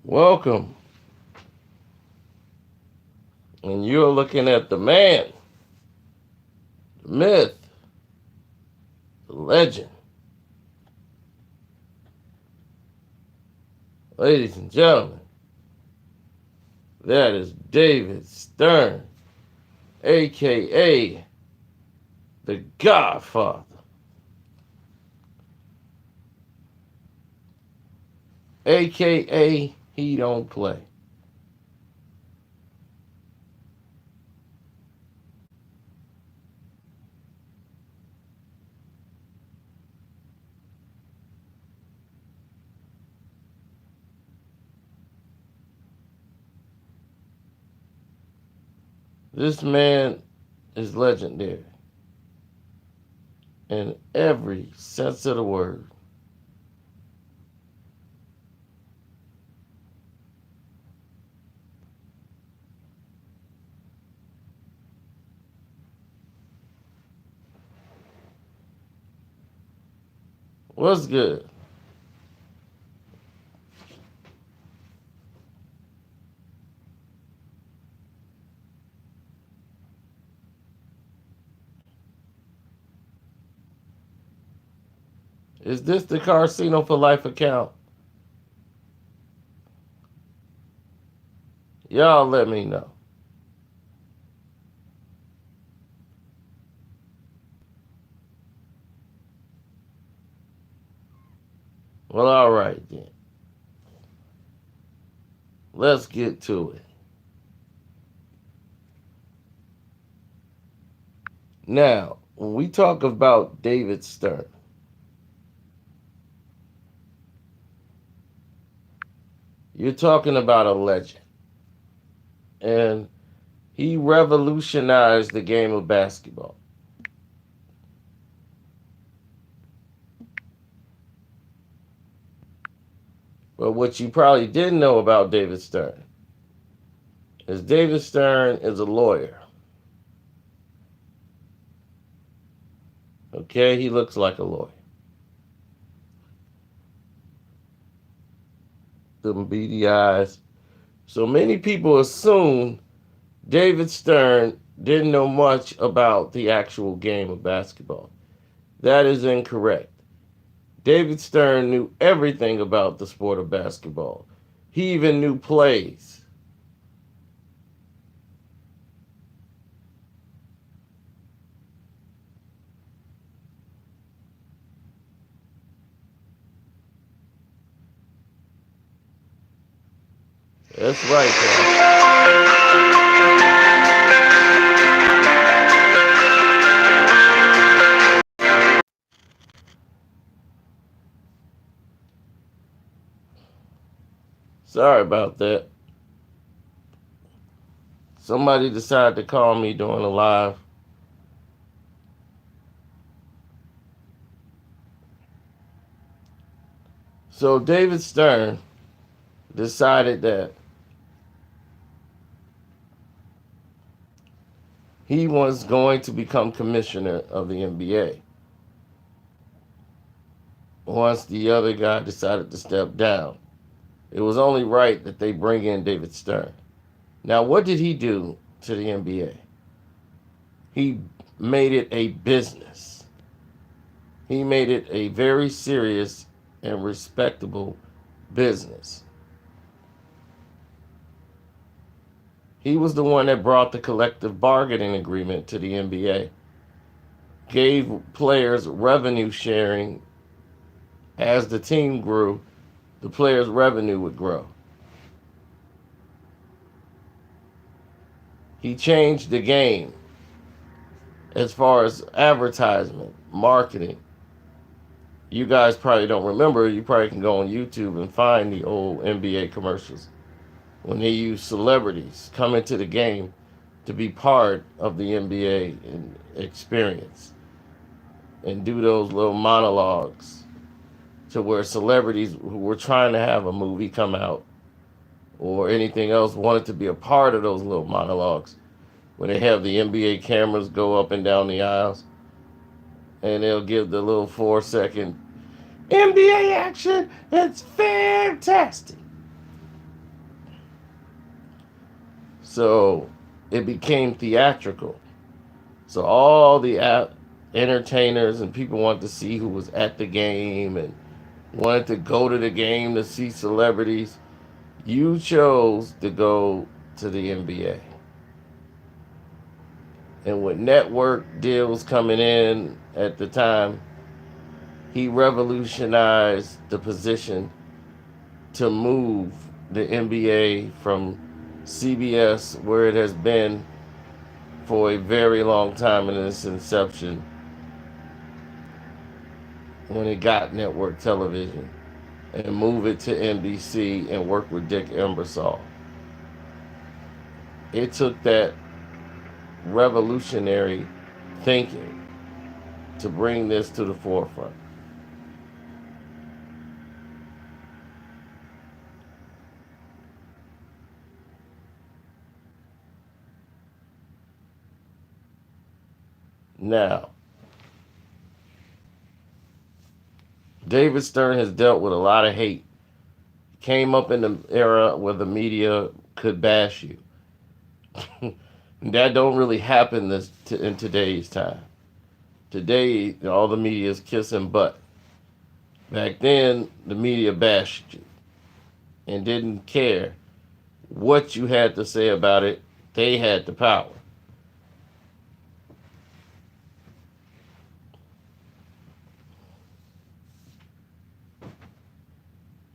Welcome. And you're looking at the man, the myth, the legend. Ladies and gentlemen, that is David Stern, aka the Godfather. AKA he don't play. This man is legendary in every sense of the word. What's good? Is this the Casino for Life account? Y'all let me know. Well, all right then. Let's get to it. Now, when we talk about David Stern, you're talking about a legend. And he revolutionized the game of basketball. But what you probably didn't know about David Stern is David Stern is a lawyer. Okay, he looks like a lawyer. Them beady eyes. So many people assume David Stern didn't know much about the actual game of basketball. That is incorrect. David Stern knew everything about the sport of basketball. He even knew plays. That's right, Sorry about that. Somebody decided to call me during a live. So David Stern decided that he was going to become commissioner of the NBA once the other guy decided to step down. It was only right that they bring in David Stern. Now, what did he do to the NBA? He made it a business. He made it a very serious and respectable business. He was the one that brought the collective bargaining agreement to the NBA, gave players revenue sharing. As the team grew, the players' revenue would grow. He changed the game as far as advertisement, marketing. You guys probably don't remember. You probably can go on YouTube and find the old NBA commercials when they used celebrities come into the game to be part of the NBA experience and do those little monologues to where celebrities who were trying to have a movie come out or anything else wanted to be a part of those little monologues when they have the NBA cameras go up and down the aisles and they'll give the little 4-second NBA action. It's fantastic. So it became theatrical. So all the entertainers and people wanted to see who was at the game and wanted to go to the game to see celebrities. You chose to go to the NBA. And with network deals coming in at the time, he revolutionized the position to move the NBA from CBS, where it has been for a very long time in its inception, when it got network television, and move it to NBC and work with Dick Ebersol. It took that revolutionary thinking to bring this to the forefront. Now, David Stern has dealt with a lot of hate. Came up in the era where the media could bash you. That don't really happen in today's time. Today, all the media is kissing butt. Back then, the media bashed you and didn't care what you had to say about it. They had the power.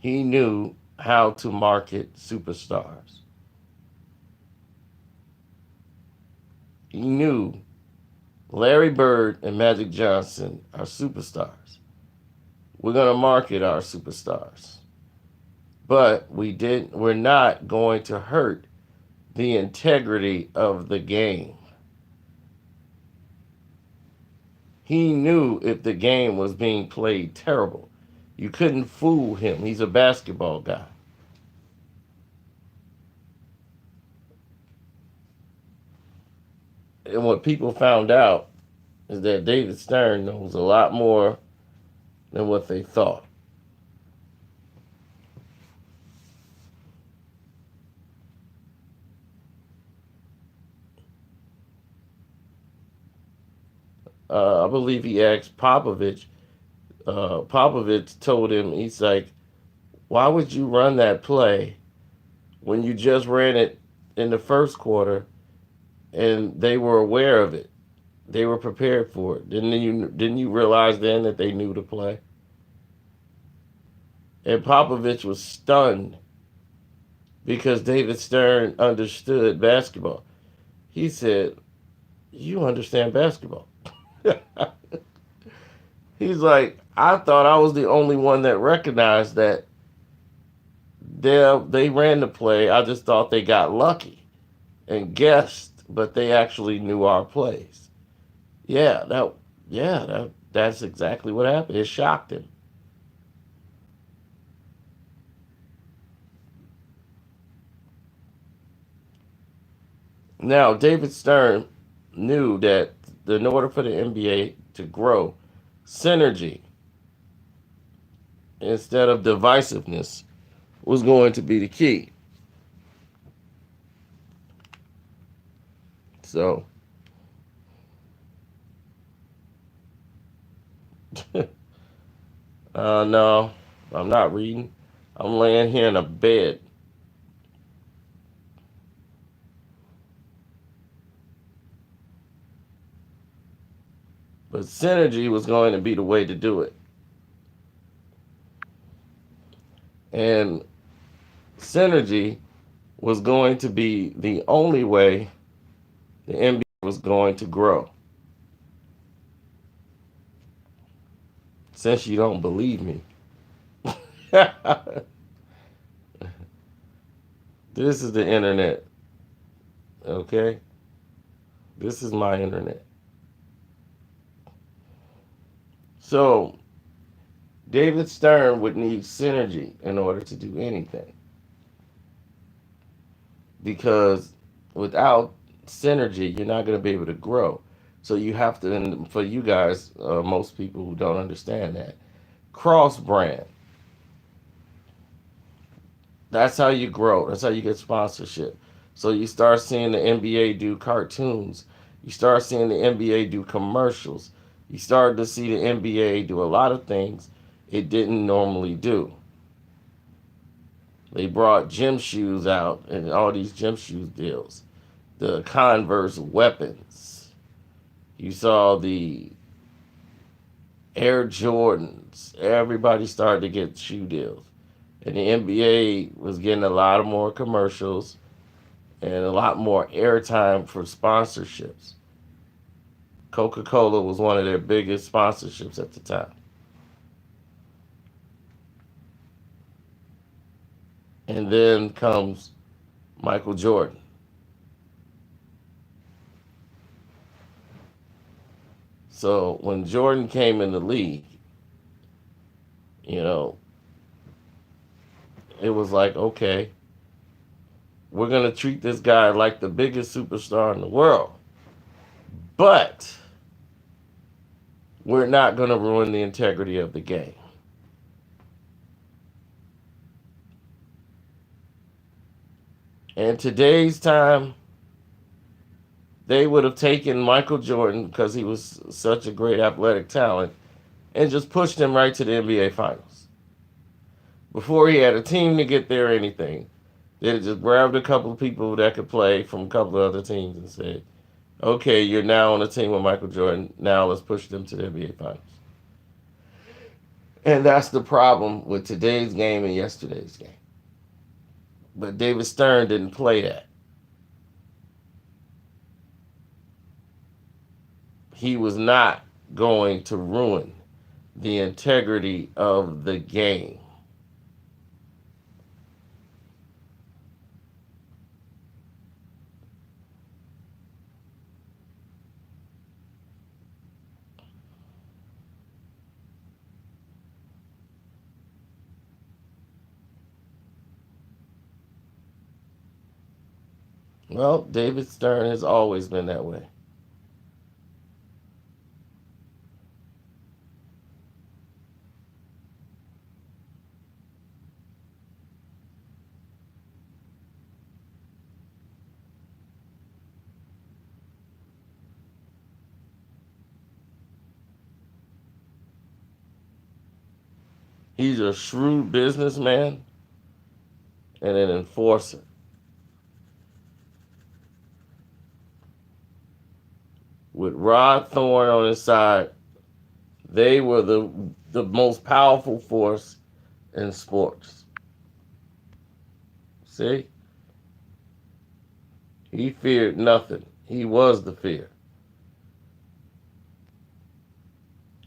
He knew how to market superstars. He knew Larry Bird and Magic Johnson are superstars. We're going to market our superstars. But we're not going to hurt the integrity of the game. He knew if the game was being played terrible, you couldn't fool him. He's a basketball guy. And what people found out is that David Stern knows a lot more than what they thought. I believe he asked Popovich. Popovich told him, he's like, why would you run that play when you just ran it in the first quarter and they were aware of it? They were prepared for it. Didn't you realize then that they knew the play? And Popovich was stunned because David Stern understood basketball. He said, you understand basketball. He's like, I thought I was the only one that recognized that they ran the play. I just thought they got lucky and guessed, but they actually knew our plays. That's exactly what happened. It shocked him. Now, David Stern knew that in order for the NBA to grow, synergy instead of divisiveness was going to be the key. So, no, I'm not reading. I'm laying here in a bed. But synergy was going to be the way to do it. And synergy was going to be the only way the NBA was going to grow. Since you don't believe me, this is the internet. Okay? This is my internet. So, David Stern would need synergy in order to do anything. Because without synergy, you're not going to be able to grow. So you have to, and for you guys, most people who don't understand that, cross brand. That's how you grow. That's how you get sponsorship. So you start seeing the NBA do cartoons. You start seeing the NBA do commercials. You started to see the NBA do a lot of things it didn't normally do. They brought gym shoes out and all these gym shoes deals. The Converse weapons. You saw the Air Jordans. Everybody started to get shoe deals. And the NBA was getting a lot of more commercials and a lot more airtime for sponsorships. Coca-Cola was one of their biggest sponsorships at the time. And then comes Michael Jordan. So when Jordan came in the league, you know, it was like, okay, we're going to treat this guy like the biggest superstar in the world. But we're not going to ruin the integrity of the game. In today's time, they would have taken Michael Jordan because he was such a great athletic talent and just pushed him right to the NBA Finals. Before he had a team to get there or anything, they just grabbed a couple of people that could play from a couple of other teams and said, okay, you're now on a team with Michael Jordan. Now let's push them to the NBA Finals. And that's the problem with today's game and yesterday's game. But David Stern didn't play that. He was not going to ruin the integrity of the game. Well, David Stern has always been that way. He's a shrewd businessman and an enforcer. With Rod Thorne on his side, they were the most powerful force in sports. See? He feared nothing. He was the fear.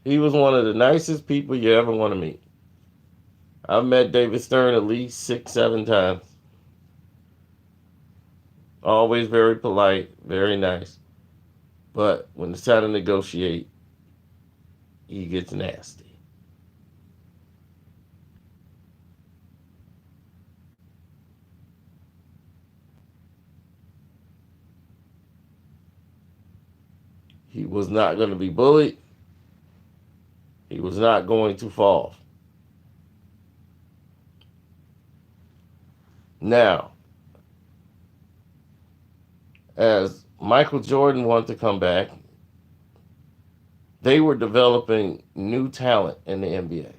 He was one of the nicest people you ever want to meet. I've met David Stern at least 6, 7 times. Always very polite, very nice. But when it's time to negotiate, he gets nasty. He was not going to be bullied. He was not going to fall. Now, as Michael Jordan wanted to come back, they were developing new talent in the NBA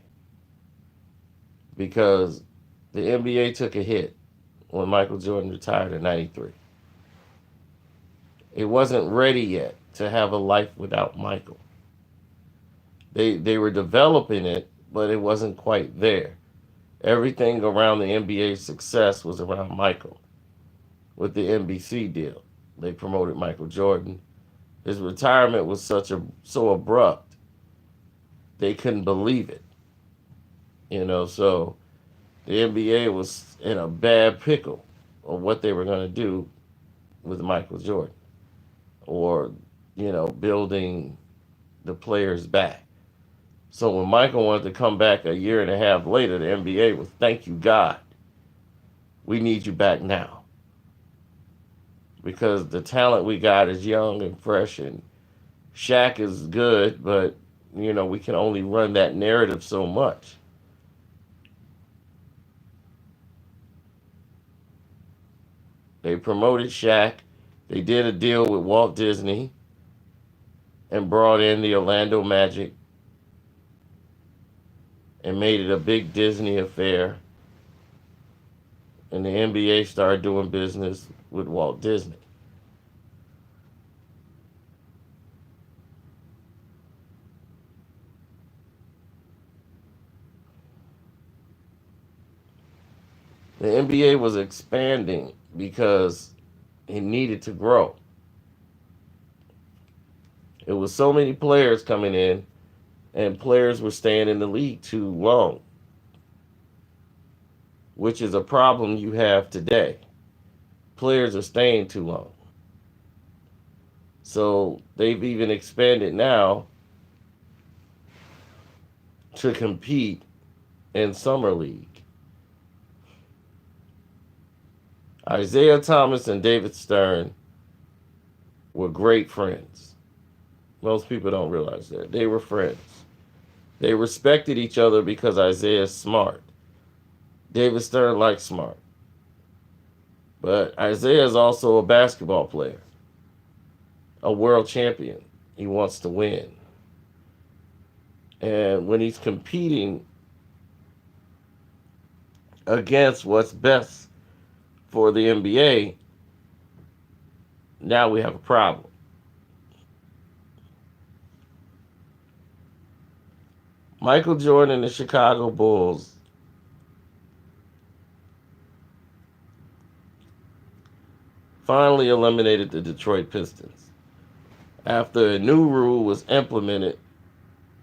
because the NBA took a hit when Michael Jordan retired in 93. It wasn't ready yet to have a life without Michael. They were developing it, but it wasn't quite there. Everything around the NBA's success was around Michael. With the NBC deal, they promoted Michael Jordan. His retirement was so abrupt, they couldn't believe it. So the NBA was in a bad pickle of what they were going to do with Michael Jordan, or building the players back. So when Michael wanted to come back a year and a half later, the NBA was, thank you, God. We need you back now. Because the talent we got is young and fresh, and Shaq is good, but, we can only run that narrative so much. They promoted Shaq. They did a deal with Walt Disney and brought in the Orlando Magic and made it a big Disney affair. And the NBA started doing business with Walt Disney. The NBA was expanding because it needed to grow. It was so many players coming in, and players were staying in the league too long, which is a problem you have today. Players are staying too long. So they've even expanded now to compete in Summer League. Isaiah Thomas and David Stern were great friends. Most people don't realize that. They were friends. They respected each other because Isaiah's smart. David Stern likes smart. But Isaiah is also a basketball player, a world champion. He wants to win. And when he's competing against what's best for the NBA, now we have a problem. Michael Jordan and the Chicago Bulls finally eliminated the Detroit Pistons after a new rule was implemented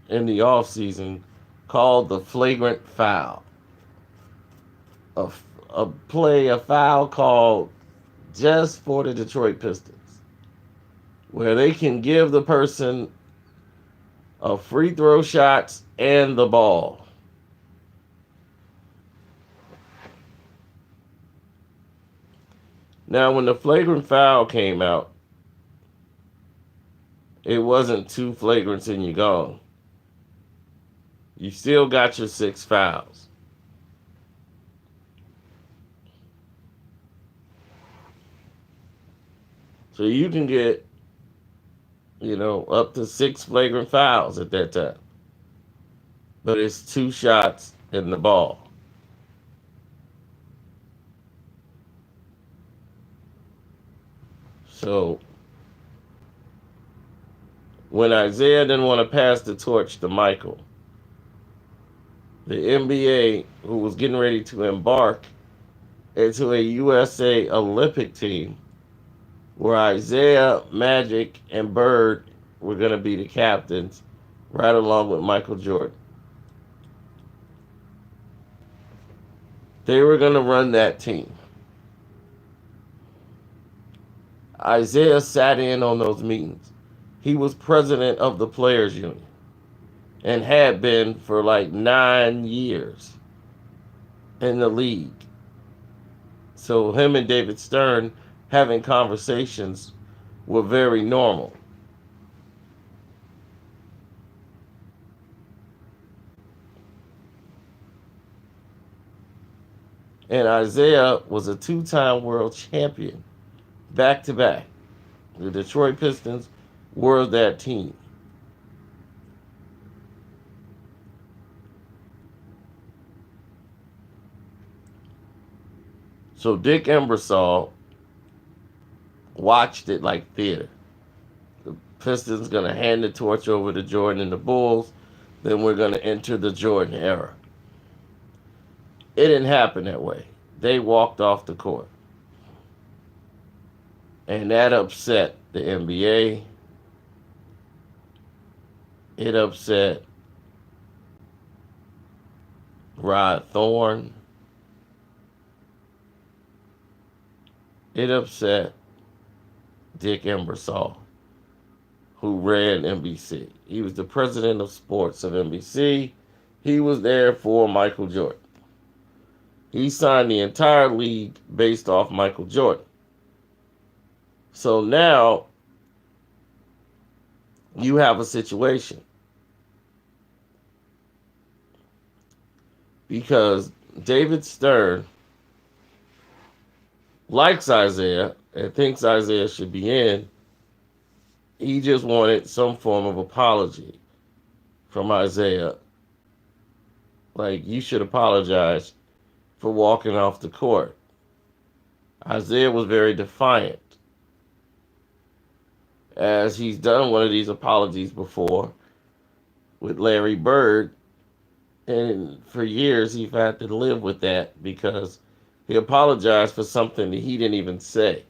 in the offseason called the flagrant foul. A foul called just for the Detroit Pistons, where they can give the person a free throw shots and the ball. Now, when the flagrant foul came out, it wasn't 2 flagrants and you're gone. You still got your 6 fouls. So you can get, up to 6 flagrant fouls at that time. But it's 2 shots in the ball. So when Isaiah didn't want to pass the torch to Michael, the NBA, who was getting ready to embark into a USA Olympic team, where Isaiah, Magic, and Bird were going to be the captains, right along with Michael Jordan. They were going to run that team. Isaiah sat in on those meetings. He was president of the Players Union and had been for like 9 years in the league. So him and David Stern having conversations were very normal. And Isaiah was a 2-time world champion, back to back. The Detroit Pistons were that team. So Dick Ebersol watched it like theater. The Pistons going to hand the torch over to Jordan and the Bulls. Then we're going to enter the Jordan era. It didn't happen that way. They walked off the court. And that upset the NBA. It upset Rod Thorne. It upset Dick Ebersol, who ran NBC. He was the president of sports of NBC. He was there for Michael Jordan. He signed the entire league based off Michael Jordan. So now you have a situation because David Stern likes Isaiah and thinks Isaiah should be in. He just wanted some form of apology from Isaiah. Like, you should apologize for walking off the court. Isaiah was very defiant, as he's done one of these apologies before with Larry Bird, and for years he's had to live with that because he apologized for something that he didn't even say.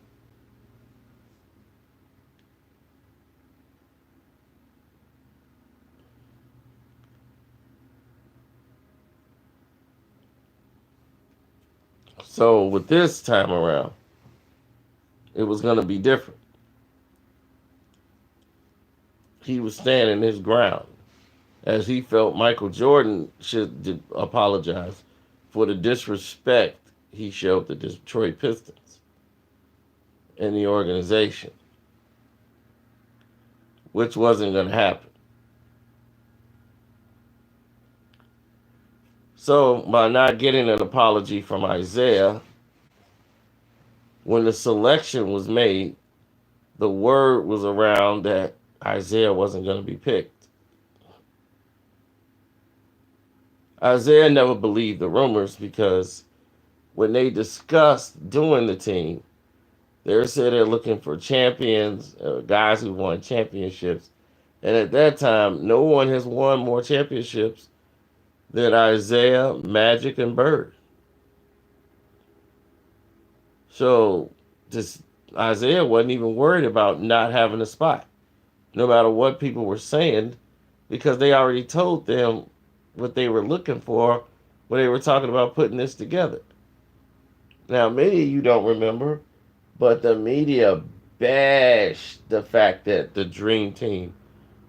So with this time around, it was going to be different. He was standing his ground, as he felt Michael Jordan should apologize for the disrespect he showed the Detroit Pistons and the organization, which wasn't going to happen. So, by not getting an apology from Isaiah, when the selection was made, the word was around that Isaiah wasn't going to be picked. Isaiah never believed the rumors because when they discussed doing the team, they said they're looking for champions, guys who won championships. And at that time, no one has won more championships than Isaiah, Magic, and Bird. So this Isaiah wasn't even worried about not having a spot, no matter what people were saying, because they already told them what they were looking for when they were talking about putting this together. Now, many of you don't remember, but the media bashed the fact that the Dream Team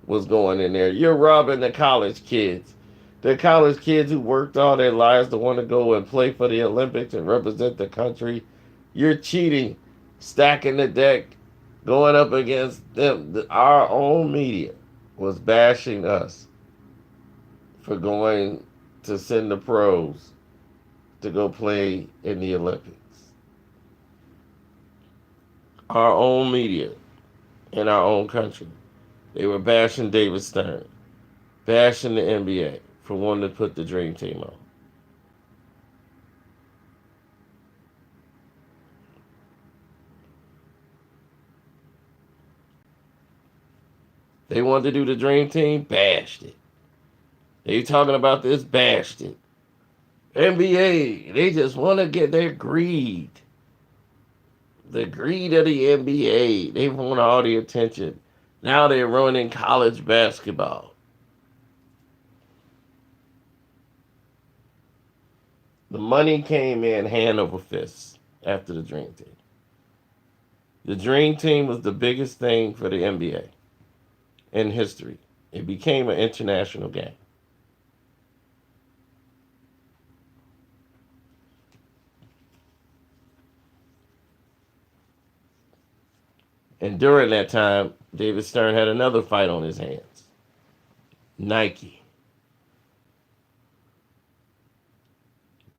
was going in there. You're robbing the college kids. The college kids who worked all their lives to want to go and play for the Olympics and represent the country. You're cheating, stacking the deck, going up against them. Our own media was bashing us for going to send the pros to go play in the Olympics. Our own media in our own country. They were bashing David Stern, bashing the NBA for wanting to put the Dream Team on. They wanted to do the Dream Team, bashed it. They talking about this, bashed it. NBA, they just want to get their greed. The greed of the NBA. They want all the attention. Now they're ruining college basketball. The money came in hand over fist after the Dream Team. The Dream Team was the biggest thing for the NBA in history. It became an international game. And during that time, David Stern had another fight on his hands. Nike.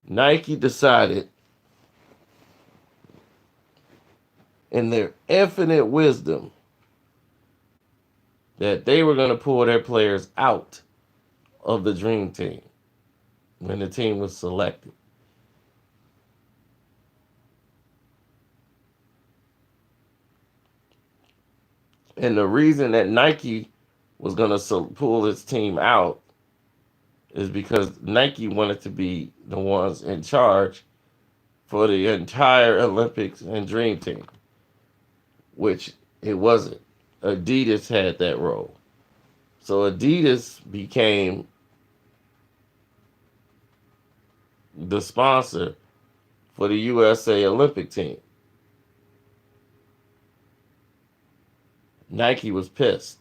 Nike decided, in their infinite wisdom, that they were going to pull their players out of the Dream Team when the team was selected. And the reason that Nike was going to pull its team out is because Nike wanted to be the ones in charge for the entire Olympics and Dream Team, which it wasn't. Adidas had that role. So Adidas became the sponsor for the USA Olympic team. Nike was pissed.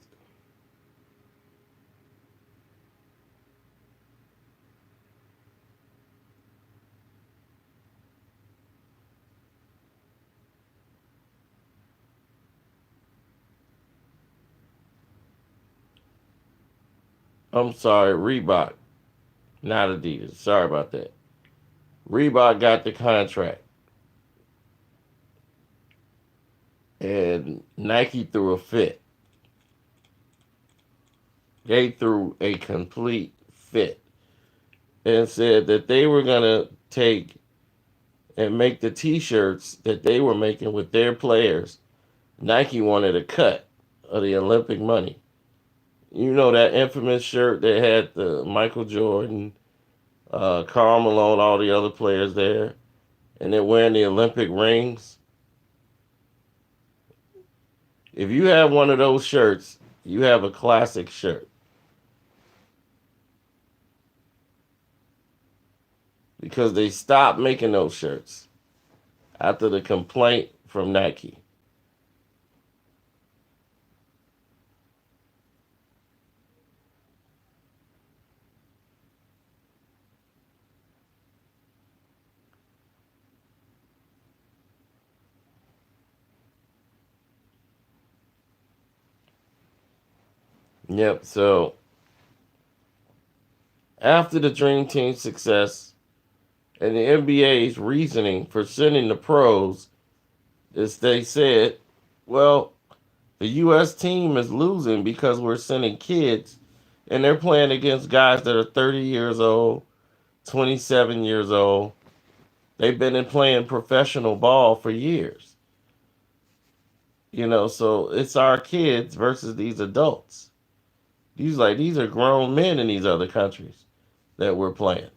I'm sorry, Reebok, not Adidas. Sorry about that. Reebok got the contract. And Nike threw a fit. They threw a complete fit and said that they were going to take and make the t-shirts that they were making with their players. Nike wanted a cut of the Olympic money. You know that infamous shirt that had the Michael Jordan, Karl Malone, all the other players there, and they're wearing the Olympic rings? If you have one of those shirts, you have a classic shirt. Because they stopped making those shirts after the complaint from Nike. Yep, so after the Dream Team success and the NBA's reasoning for sending the pros is they said, well, the U.S. team is losing because we're sending kids and they're playing against guys that are 30 years old, 27 years old. They've been playing professional ball for years. So it's our kids versus these adults. These are grown men in these other countries that we're playing.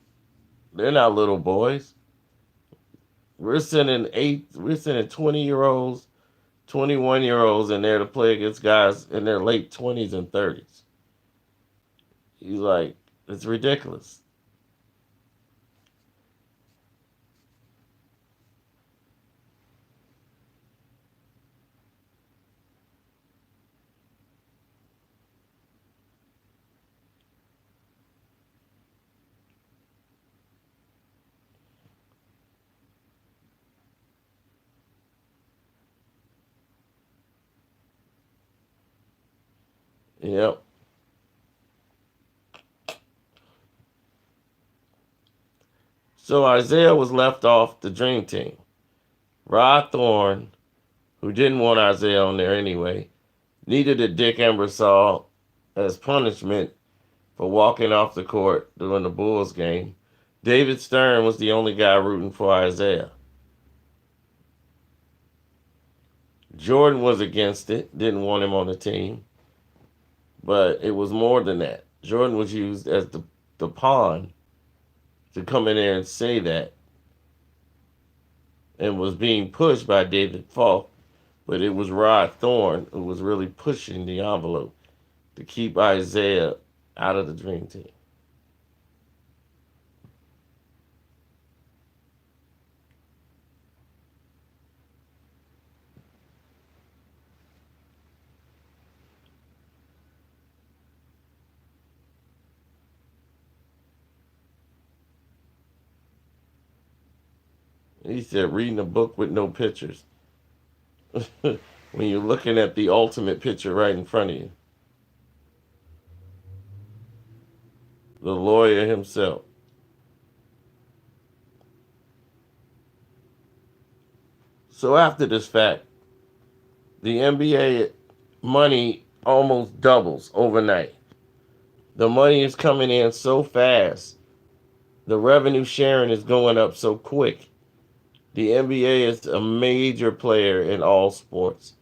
They're not little boys. We're sending 20-year-olds, 21-year-olds in there to play against guys in their late 20s and 30s. He's like, it's ridiculous. Yep. So Isaiah was left off the Dream Team. Rod Thorne, who didn't want Isaiah on there anyway, needed a Dick Ebersol as punishment for walking off the court during the Bulls game. David Stern was the only guy rooting for Isaiah. Jordan was against it, didn't want him on the team. But it was more than that. Jordan was used as the pawn to come in there and say that, and was being pushed by David Falk. But it was Rod Thorne who was really pushing the envelope to keep Isaiah out of the Dream Team. He said, reading a book with no pictures. When you're looking at the ultimate picture right in front of you. The lawyer himself. So after this fact, the NBA money almost doubles overnight. The money is coming in so fast. The revenue sharing is going up so quick. The NBA is a major player in all sports.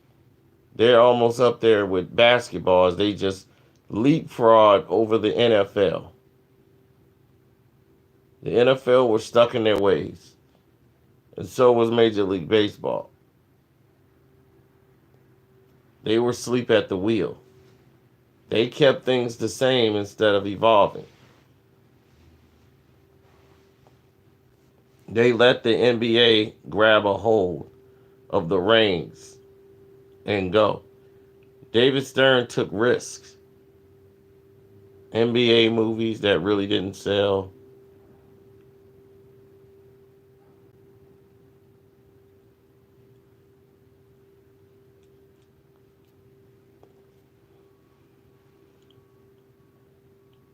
They're almost up there with basketball as they just leapfrog over the NFL. The NFL were stuck in their ways, and so was Major League Baseball. They were asleep at the wheel. They kept things the same instead of evolving. They let the NBA grab a hold of the reins and go. David Stern took risks. NBA movies that really didn't sell.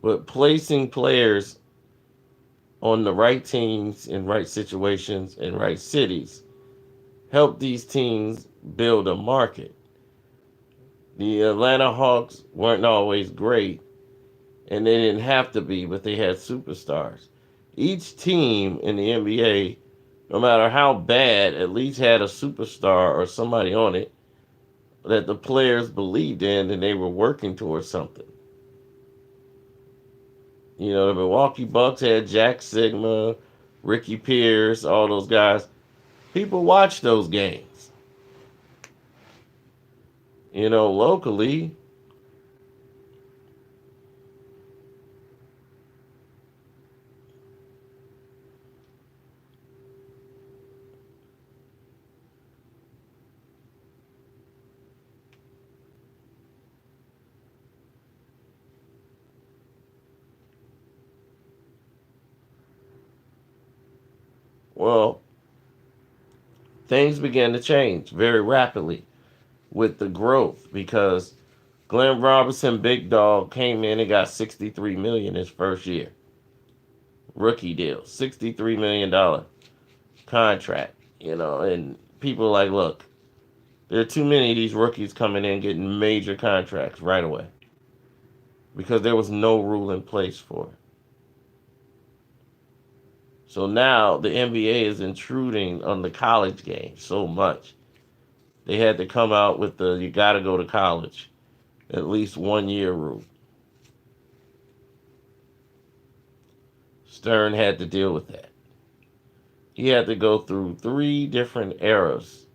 But placing players on the right teams in right situations in right cities helped these teams build a market. The Atlanta Hawks weren't always great, and they didn't have to be, but they had superstars. Each team in the NBA, no matter how bad, at least had a superstar or somebody on it that the players believed in and they were working towards something. You know, the Milwaukee Bucks had Jack Sigma, Ricky Pierce, all those guys. People watch those games. You know, locally, well, things began to change very rapidly with the growth because Glenn Robinson, big dog, came in and got 63 million his first year. Rookie deal, $63 million contract. You know, and people are like, look, there are too many of these rookies coming in getting major contracts right away because there was no rule in place for it. So now the NBA is intruding on the college game so much. They had to come out with the you got to go to college at least 1 year rule. Stern had to deal with that. He had to go through 3 different eras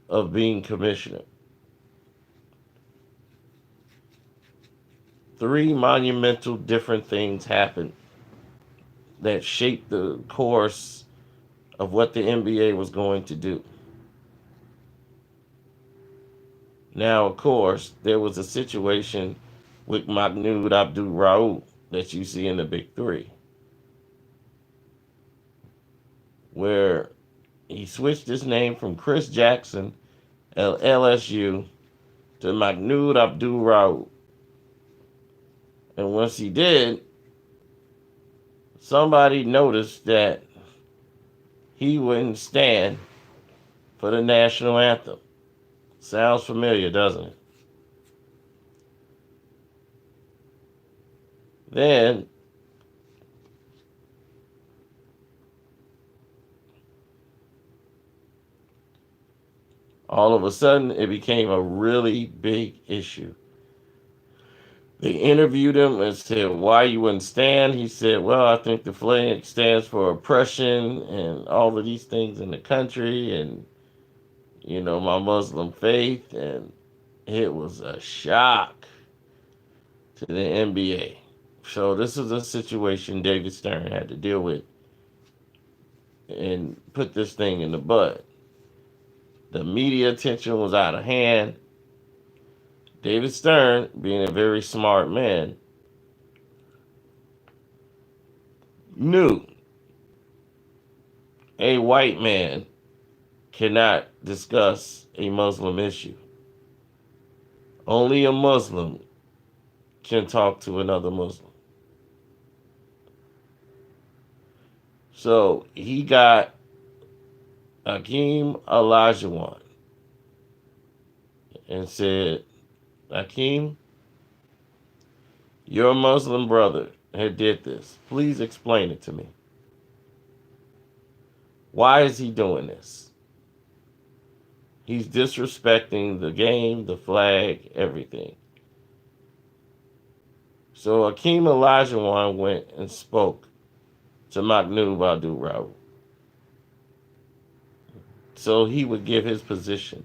of being commissioner. 3 monumental different things happened that shaped the course of what the NBA was going to do. Now, of course, there was a situation with Mahmoud Abdul-Rauf that you see in the Big Three, where he switched his name from Chris Jackson at LSU to Mahmoud Abdul-Rauf. And once he did, somebody noticed that he wouldn't stand for the national anthem. Sounds familiar, doesn't it? Then, all of a sudden, it became a really big issue. They interviewed him and said, why you wouldn't stand? He said, well, I think the flag stands for oppression and all of these things in the country and, you know, my Muslim faith. And it was a shock to the NBA. So this is a situation David Stern had to deal with and put this thing in the bud. The media attention was out of hand. David Stern, being a very smart man, knew a white man cannot discuss a Muslim issue. Only a Muslim can talk to another Muslim. So he got Hakeem Olajuwon and said, Hakeem, your Muslim brother had did this. Please explain it to me. Why is he doing this? He's disrespecting the game, the flag, everything. So Hakeem Olajuwon went and spoke to Mahmoud Abdul-Rauf so he would give his position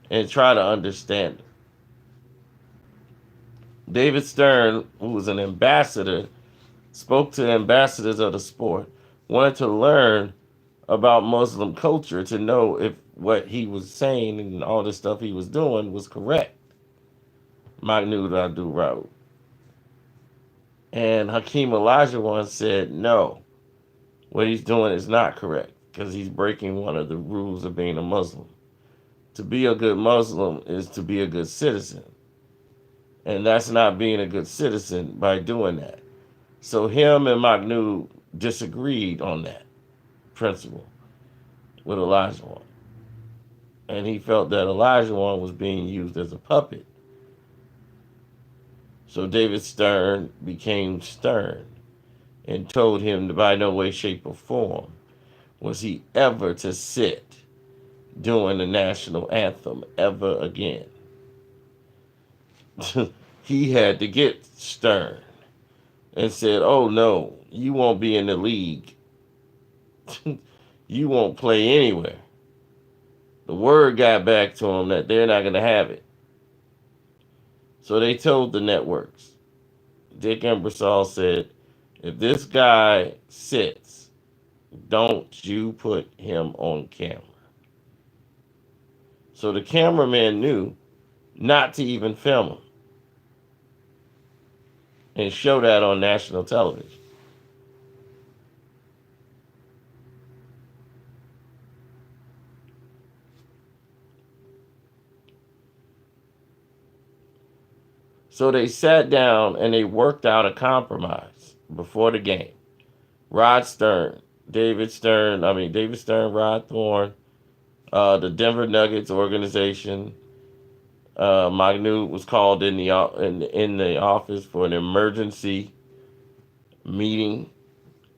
and try to understand it. David Stern, who was an ambassador, spoke to the ambassadors of the sport, wanted to learn about Muslim culture to know if what he was saying and all the stuff he was doing was correct. Mahmoud Abdul-Rauf. And Hakeem Olajuwon said, no, what he's doing is not correct because he's breaking one of the rules of being a Muslim. To be a good Muslim is to be a good citizen. And that's not being a good citizen by doing that. So him and Mahmoud disagreed on that principle with Elijah Wan. And he felt that Elijah Wan was being used as a puppet. So David Stern became stern and told him that by no way, shape, or form was he ever to sit during the national anthem ever again. He had to get stern and said, "Oh no, you won't be in the league. You won't play anywhere." The word got back to him that they're not going to have it. So they told the networks. Dick Ebersol said, "If this guy sits, don't you put him on camera." So the cameraman knew not to even film him and show that on national television. So they sat down and they worked out a compromise before the game. Rod Stern, David Stern, Rod Thorne, the Denver Nuggets organization. Mahmoud was called in the office for an emergency meeting.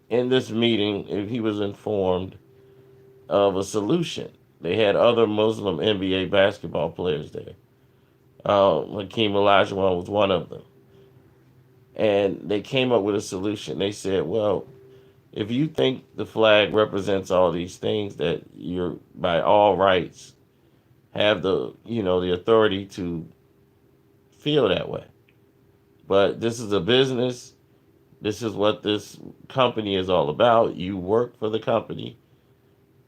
In this meeting, he was informed of a solution. They had other Muslim NBA basketball players there. Hakeem Olajuwon was one of them. And they came up with a solution. They said, well, if you think the flag represents all these things, that you're by all rights have the authority to feel that way. But this is a business. This is what this company is all about. You work for the company.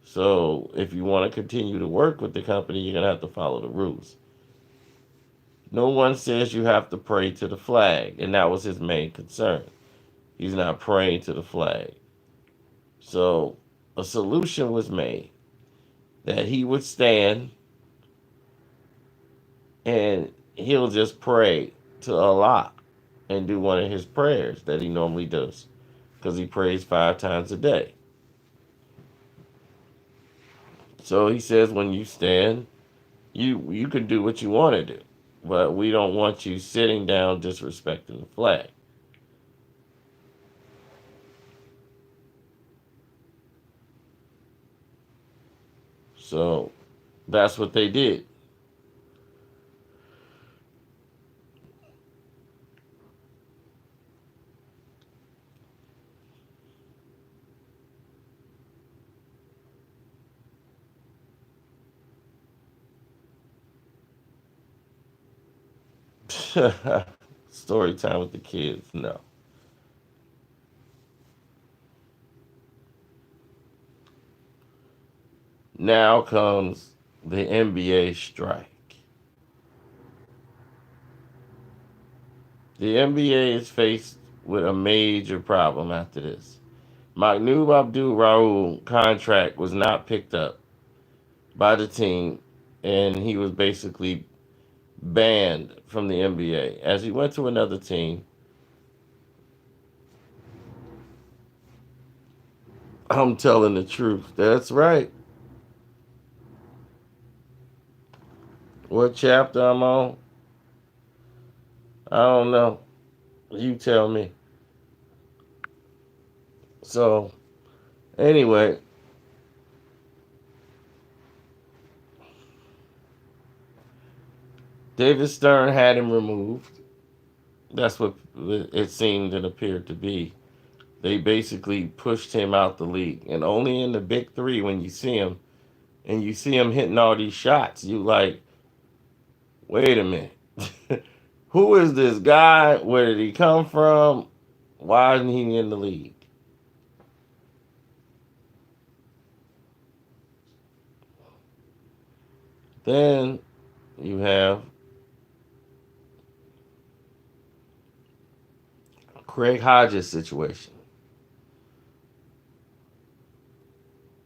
So if you want to continue to work with the company, you're going to have to follow the rules. No one says you have to pray to the flag, and that was his main concern. He's not praying to the flag. So a solution was made that he would stand and he'll just pray to Allah and do one of his prayers that he normally does, because he prays 5 times a day. So he says, when you stand, you can do what you want to do, but we don't want you sitting down disrespecting the flag. So that's what they did. Story time with the kids, no. Now comes the NBA strike. The NBA is faced with a major problem after this. Mahmoud Abdul-Rauf contract was not picked up by the team, and he was basically banned from the NBA. As he went to another team, I'm telling the truth. That's right. What chapter I'm on? I don't know. You tell me. So, anyway, David Stern had him removed. That's what it seemed and appeared to be. They basically pushed him out the league. And only in the big 3, when you see him, and you see him hitting all these shots, you like, wait a minute. Who is this guy? Where did he come from? Why isn't he in the league? Then you have Craig Hodges' situation,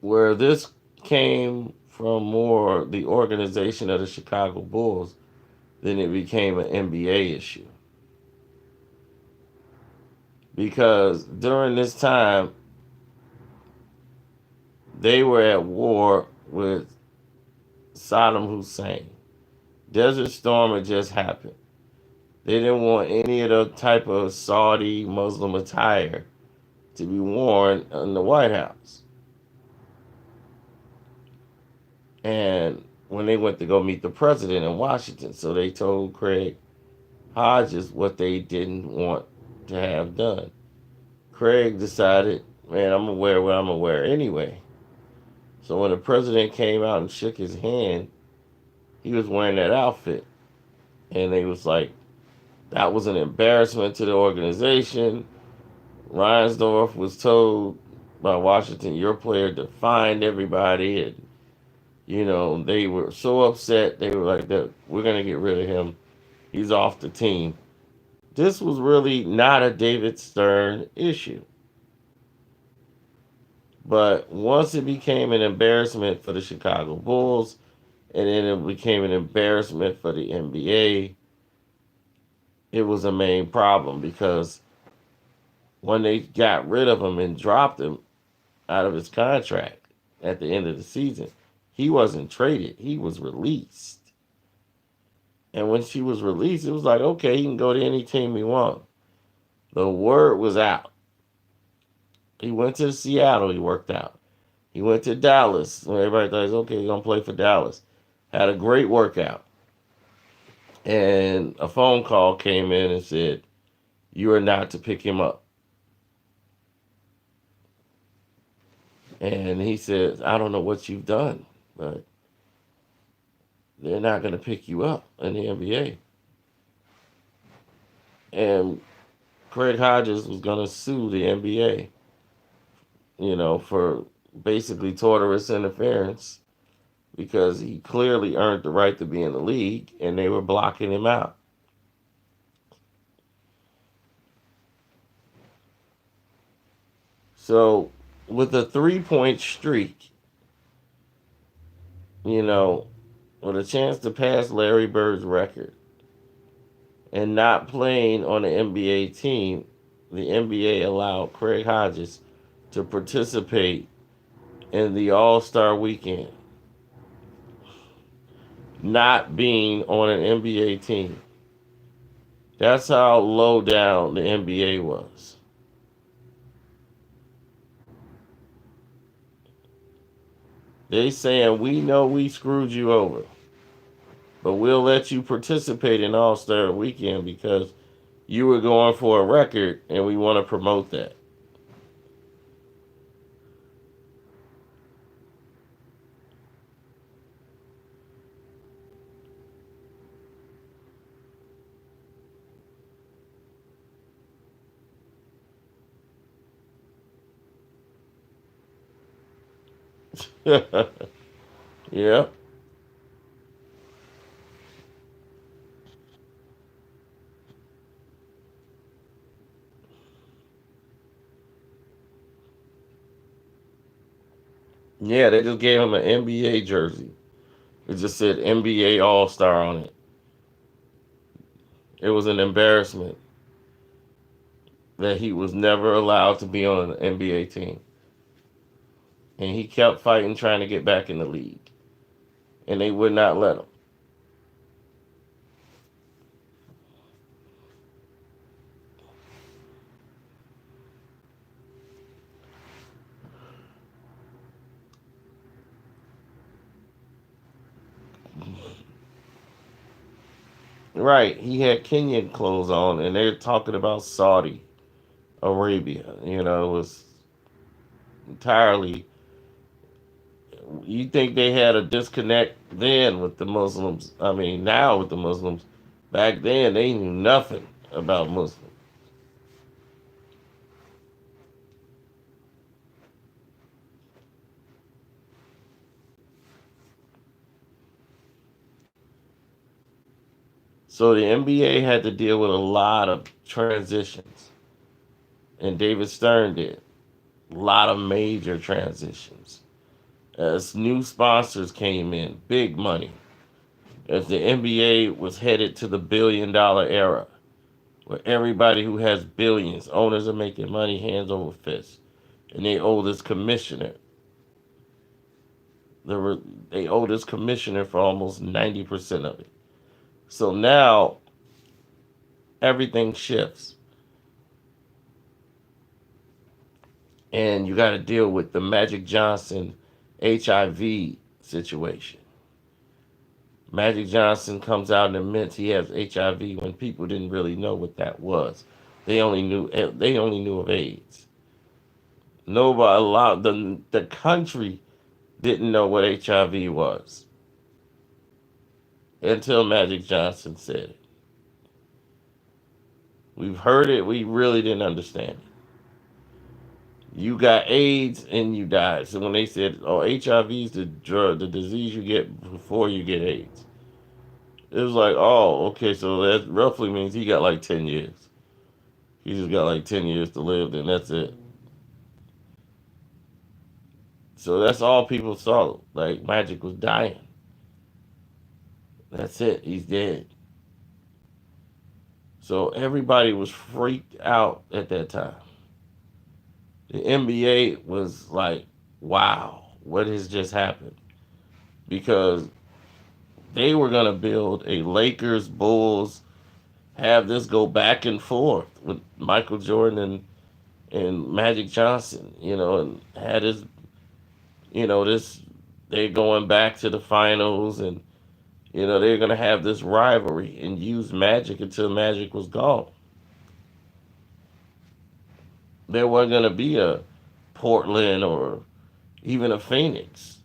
where this came from more the organization of the Chicago Bulls than it became an NBA issue. Because during this time, They were at war with Saddam Hussein. Desert Storm had just happened. They didn't want any of the type of Saudi Muslim attire to be worn in the White House. And when they went to go meet the president in Washington, so they told Craig Hodges what they didn't want to have done. Craig decided, man, I'm gonna wear what I'm gonna wear anyway. So when the president came out and shook his hand, he was wearing that outfit. And they was like, that was an embarrassment to the organization. Reinsdorf was told by Washington, your player defined everybody. And, they were so upset. They were like, we're going to get rid of him. He's off the team. This was really not a David Stern issue. But once it became an embarrassment for the Chicago Bulls, and then it became an embarrassment for the NBA, it was a main problem because when they got rid of him and dropped him out of his contract at the end of the season, he wasn't traded. He was released. And when she was released, it was like, okay, he can go to any team he wants. The word was out. He went to Seattle, he worked out. He went to Dallas, when everybody thought, okay, he's going to play for Dallas. Had a great workout. And a phone call came in and said, you are not to pick him up. And he says, I don't know what you've done, but they're not going to pick you up in the NBA. And Craig Hodges was going to sue the NBA, for basically torturous interference because he clearly earned the right to be in the league and they were blocking him out. So with a 3-point streak, with a chance to pass Larry Bird's record and not playing on the NBA team, the NBA allowed Craig Hodges to participate in the All-Star weekend, not being on an NBA team. That's how low down the NBA was. They saying, we know we screwed you over, but we'll let you participate in All-Star Weekend because you were going for a record and we want to promote that. Yeah. Yeah, they just gave him an NBA jersey. It just said NBA All-Star on it. It was an embarrassment that he was never allowed to be on an NBA team. And he kept fighting, trying to get back in the league. And they would not let him. Right. He had Kenyan clothes on, and they're talking about Saudi Arabia. It was entirely. You think they had a disconnect then with the Muslims? I mean, now with the Muslims. Back then, they knew nothing about Muslims. So the NBA had to deal with a lot of transitions, and David Stern did a lot of major transitions. As new sponsors came in, big money, as the NBA was headed to the billion-dollar era, where everybody who has billions, owners are making money hands over fist, and they owe this commissioner. They owe this commissioner for almost 90% of it. So now everything shifts, and you got to deal with the Magic Johnson HIV situation. Magic Johnson comes out and admits he has HIV when people didn't really know what that was. They only knew of AIDS. Nobody, a lot, the country didn't know what HIV was until Magic Johnson said it. We've heard it, we really didn't understand it. You got AIDS and you died. So when they said, "Oh, HIV is the disease you get before you get AIDS," it was like, "Oh, okay, so that roughly means he got like 10 years. He just got like 10 years to live, and that's it." So that's all people saw. Like Magic was dying. That's it. He's dead. So everybody was freaked out at that time. The NBA was like, "Wow, what has just happened?" Because they were gonna build a Lakers Bulls, have this go back and forth with Michael Jordan and Magic Johnson, and had this they're going back to the finals, and they're gonna have this rivalry and use Magic until Magic was gone. There wasn't gonna be a Portland or even a Phoenix.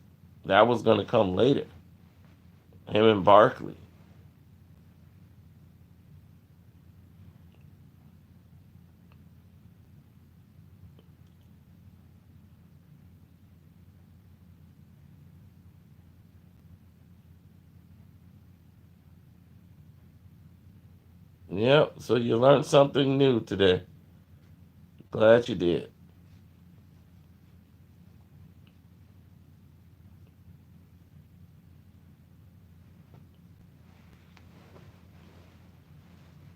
That was gonna come later. Him and Barkley. Yep. So you learned something new today. Glad you did.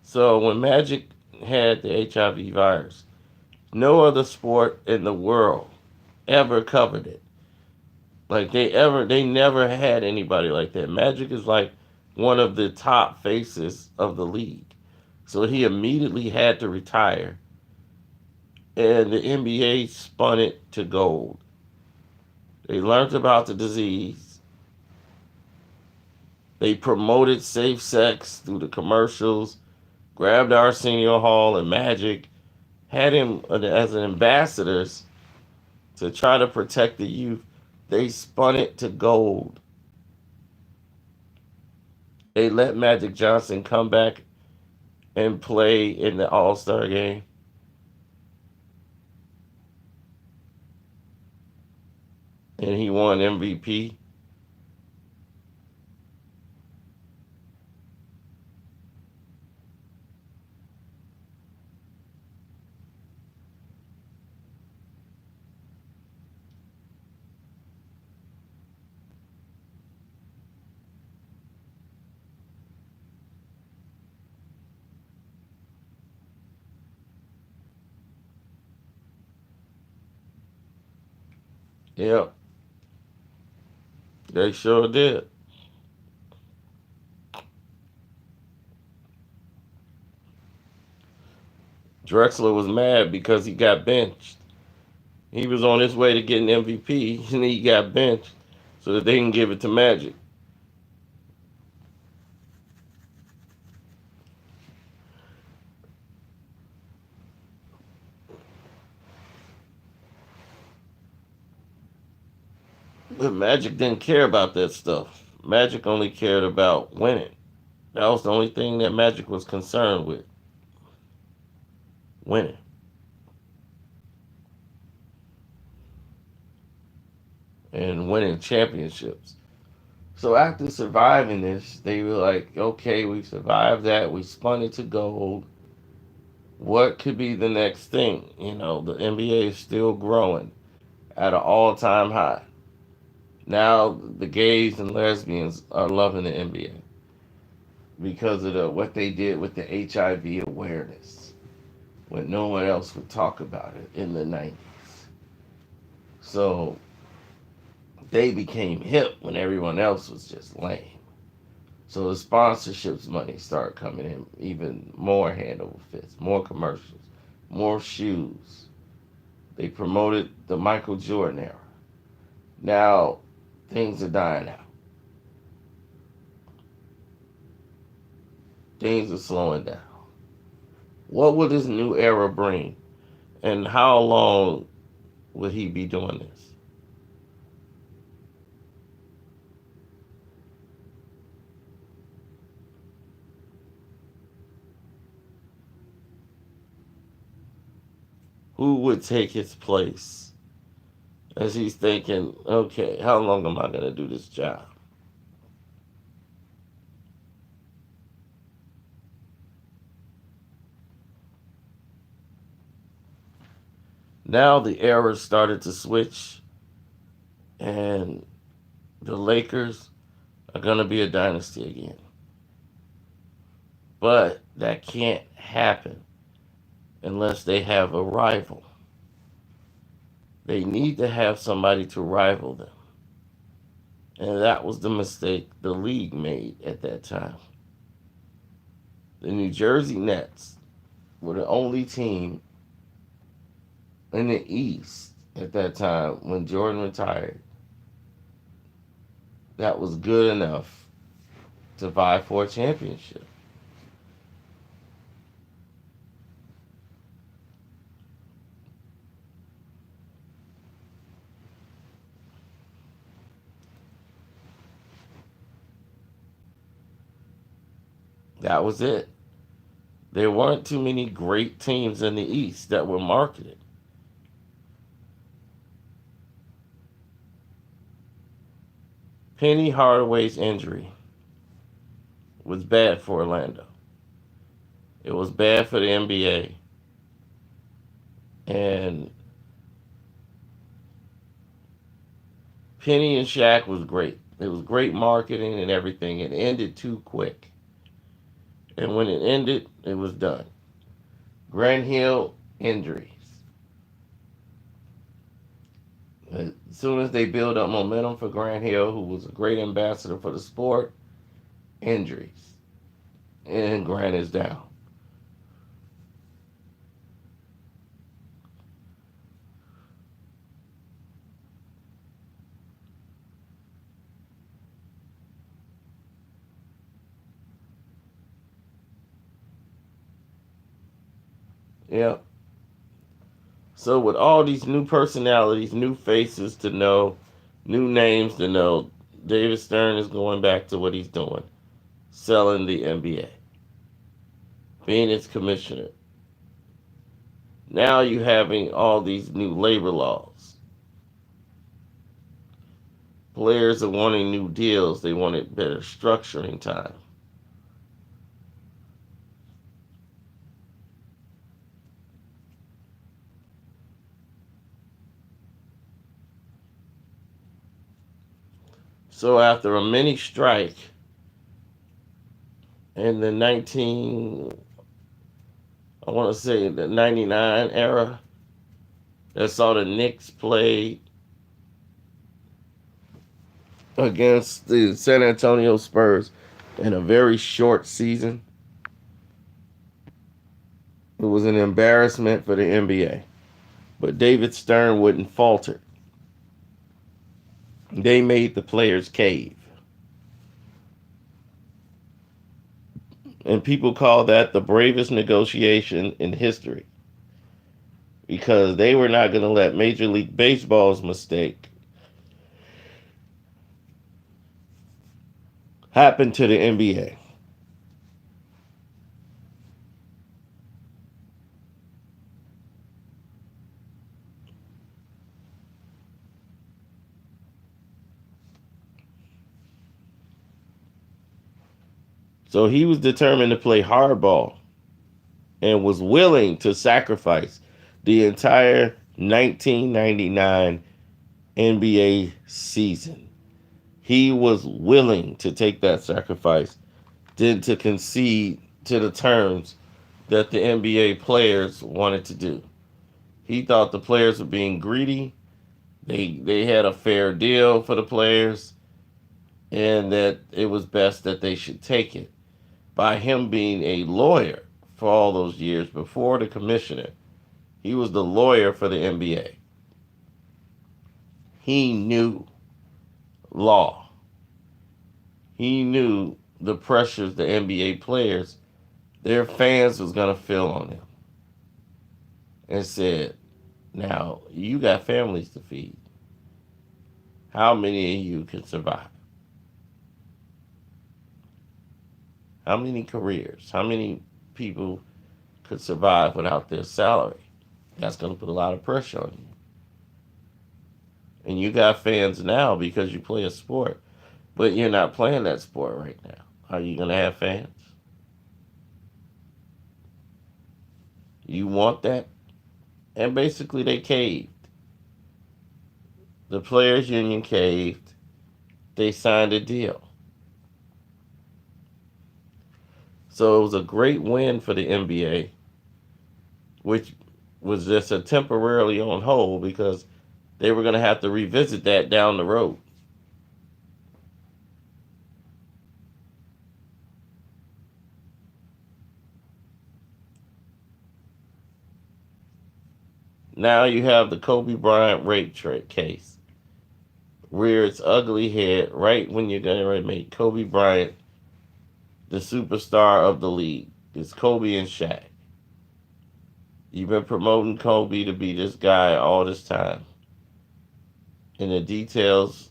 So when Magic had the HIV virus, no other sport in the world ever covered it. Like they never had anybody like that. Magic is like one of the top faces of the league. So he immediately had to retire, and the NBA spun it to gold. They learned about the disease. They promoted safe sex through the commercials, grabbed Arsenio Hall and Magic, had him as an ambassadors to try to protect the youth. They spun it to gold. They let Magic Johnson come back and play in the All-Star game. And he won MVP. Yep, they sure did. Drexler was mad because he got benched. He was on his way to getting MVP, and he got benched so that they can give it to Magic. But Magic didn't care about that stuff. Magic only cared about winning. That was the only thing that Magic was concerned with, winning. And winning championships. So after surviving this, they were like, "Okay, we survived that. We spun it to gold. What could be the next thing?" The NBA is still growing at an all-time high. Now the gays and lesbians are loving the NBA because of what they did with the HIV awareness when no one else would talk about it in the 90s. So they became hip when everyone else was just lame. So the sponsorships money started coming in even more hand over fist, more commercials, more shoes. They promoted the Michael Jordan era. Now things are dying out. Things are slowing down. What will this new era bring? And how long will he be doing this? Who would take his place as he's thinking, okay, how long am I going to do this job? Now the era started to switch, and the Lakers are going to be a dynasty again. But that can't happen unless they have a rival. They need to have somebody to rival them. And that was the mistake the league made at that time. The New Jersey Nets were the only team in the East at that time when Jordan retired that was good enough to vie for a championship. That was it. There weren't too many great teams in the East that were marketed. Penny Hardaway's injury was bad for Orlando. It was bad for the NBA. And Penny and Shaq was great. It was great marketing and everything. It ended too quick. And when it ended, it was done. Grant Hill, injuries. As soon as they build up momentum for Grant Hill, who was a great ambassador for the sport, injuries. And Grant is down. Yeah. So with all these new personalities, new faces to know, new names to know, David Stern is going back to what he's doing, selling the NBA, being its commissioner. Now you having all these new labor laws. Players are wanting new deals. They wanted better structuring time. So after a mini strike in the I want to say the 99 era, that saw the Knicks play against the San Antonio Spurs in a very short season. It was an embarrassment for the NBA. But David Stern wouldn't falter. They made the players cave. And people call that the bravest negotiation in history. Because they were not going to let Major League Baseball's mistake happen to the NBA. So he was determined to play hardball and was willing to sacrifice the entire 1999 NBA season. He was willing to take that sacrifice than to concede to the terms that the NBA players wanted to do. He thought the players were being greedy, They had a fair deal for the players, and that it was best that they should take it. By him being a lawyer for all those years before the commissioner, he was the lawyer for the NBA. He knew law. He knew the pressures the NBA players, their fans, was going to feel on them, and said, now, you got families to feed. How many of you can survive? How many careers? How many people could survive without their salary? That's going to put a lot of pressure on you. And you got fans now because you play a sport, but you're not playing that sport right now. Are you going to have fans? You want that? And basically, they caved. The players' union caved. They signed a deal. So it was a great win for the NBA, which was just a temporarily on hold because they were going to have to revisit that down the road. Now you have the Kobe Bryant rape case rear its ugly head right when you're going to make Kobe Bryant the superstar of the league. It's Kobe and Shaq. You've been promoting Kobe to be this guy all this time. And the details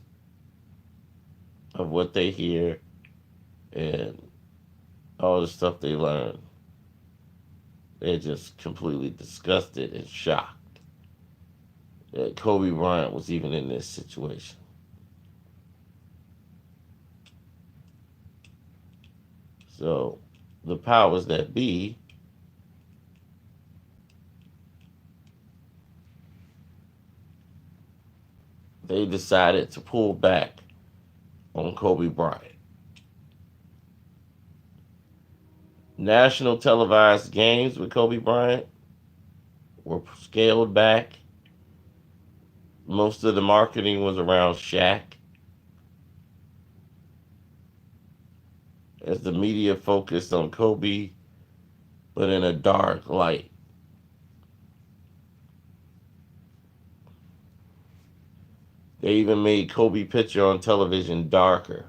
of what they hear and all the stuff they learn, they're just completely disgusted and shocked that Kobe Bryant was even in this situation. So the powers that be they decided to pull back on Kobe Bryant. National televised games with Kobe Bryant were scaled back. Most of the marketing was around Shaq, as the media focused on Kobe, but in a dark light. They even made Kobe picture on television darker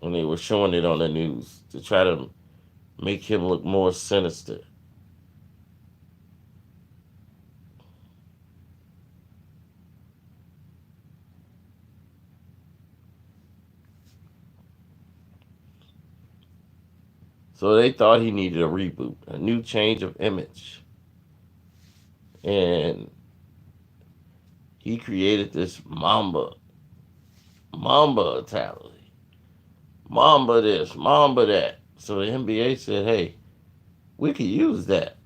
when they were showing it on the news to try to make him look more sinister. So they thought he needed a reboot, a new change of image. And he created this Mamba mentality. Mamba this, Mamba that. So the NBA said, hey, we could use that.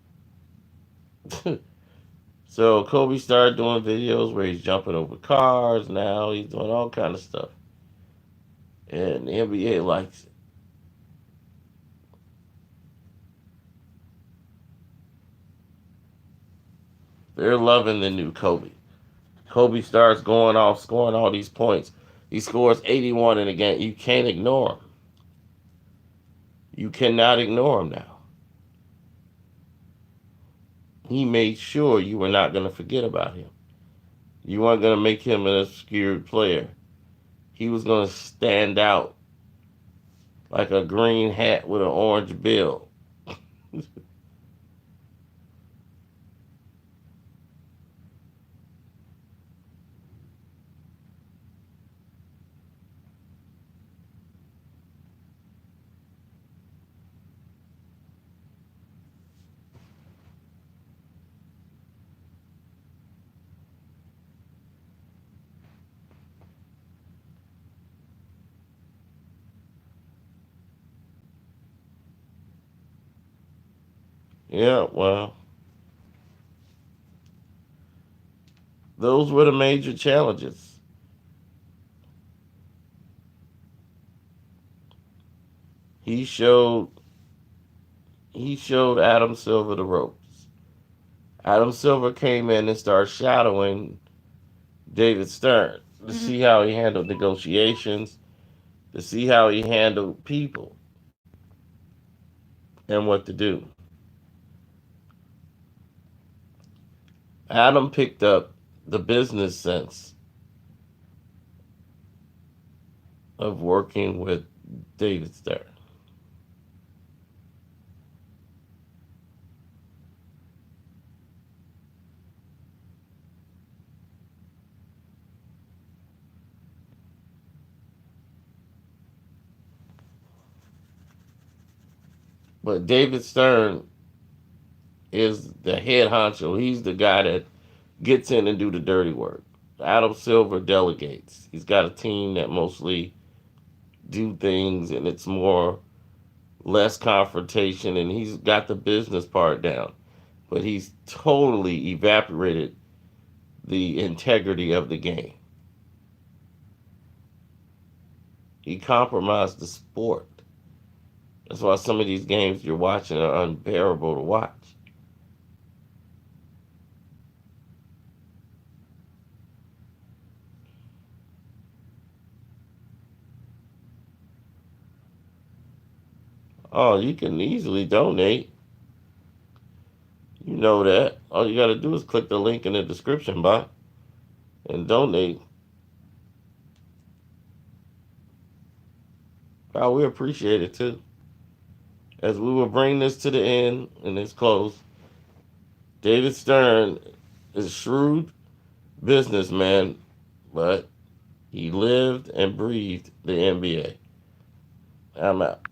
So Kobe started doing videos where he's jumping over cars now. He's doing all kind of stuff. And the NBA likes it. They're loving the new Kobe. Kobe starts going off, scoring all these points. He scores 81 in a game. You can't ignore him. You cannot ignore him now. He made sure you were not going to forget about him. You weren't going to make him an obscure player. He was going to stand out like a green hat with an orange bill. Yeah, well, those were the major challenges. He showed he showed Adam Silver the ropes. Adam Silver came in and started shadowing David Stern, to Mm-hmm. see how he handled negotiations, to see how he handled people and what to do. Adam picked up the business sense of working with David Stern. But David Stern is the head honcho. He's the guy that gets in and do the dirty work. Adam Silver delegates. He's got a team that mostly do things, and it's more less confrontation, and he's got the business part down. But he's totally evaporated the integrity of the game. He compromised the sport. That's why some of these games you're watching are unbearable to watch. Oh, you can easily donate. You know that. All you got to do is click the link in the description box and donate. Oh, we appreciate it too. As we will bring this to the end and it's close, David Stern is a shrewd businessman, but he lived and breathed the NBA. I'm out.